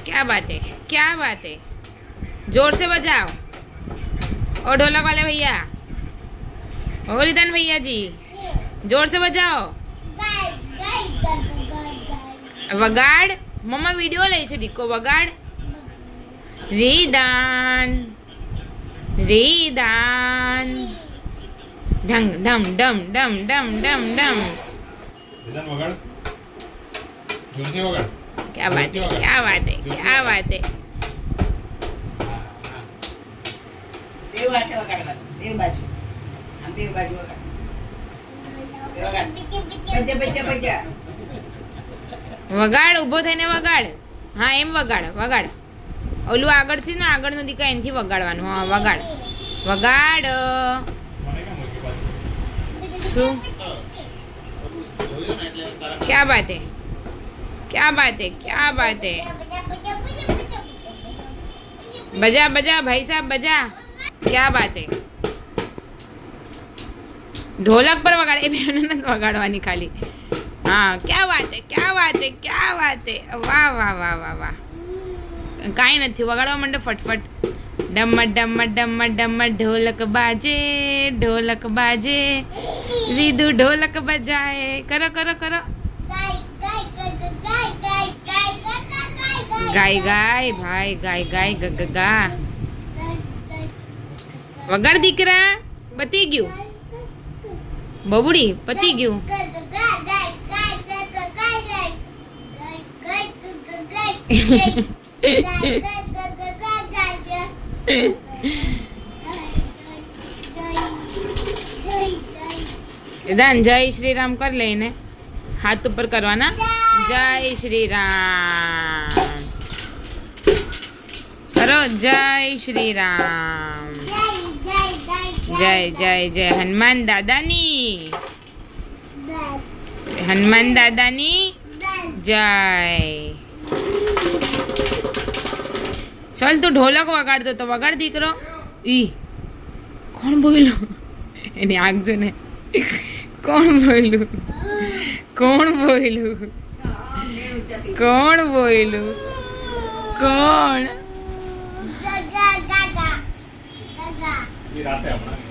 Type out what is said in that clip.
क्या बात है, क्या बात है। जोर से बजाओ। और ढोलक वाले भैया, और रिदान भैया जी, जोर से बजाओ। वगाड़। मम्मा वीडियो ले छे दीको, वगाड़। रिदान, रिदान, ढंग डम डम डम डम डम डम। रिदान वगाड़, जोर से वगाड़। क्या बात है, क्या बात है, क्या बात है। देव हाथे वगाड़વાનું, દેવ બાજુ, આમ દેવ બાજુ વગાડ. વગાડ. બજા બજા બજા. વગાડ, ઊભો થઈને વગાડ. હા એમ વગાડ, વગાડ. ઓલું આગળથી ને આગળનું દીકા એનથી વગાડવાનું. હા વગાડ, વગાડ. મને કેમ ઓકે બાજુ શું? क्या बात है, क्या बात है, क्या बात है। बजा बजा भाई साहब, बजा। क्या बात है। ढोलक पर वगाड़, ए वगाड़वानी खाली। हाँ क्या बात है, क्या बात है, क्या बात है। वाह वाह वाह वाह वाह। काई नहीं वगाड़वा मंडे फटफट। डम डम डम डम ढोलक बाजे, ढोलक बाजे, रीदू ढोलक बजाए। करो करो करो। गाय गाय भाई, गाय गाय गा। वगाड़ दीकरा, पती गयु। बबुड़ी पती गयु। दान जय श्री राम कर लेने, हाथ ऊपर करवाना। जय श्री राम करो, जय श्री राम। जय जय जय हनुमान दादानी, हनुमान दादानी जय। चल तू ढोलक वगाड़ दो तो वगाड़ दीकरो। ई कौन बोलो एनी आग जो ने, कौन बोलू, कौन बोलू, कौन बोलू, कौन। ये रात है हमारा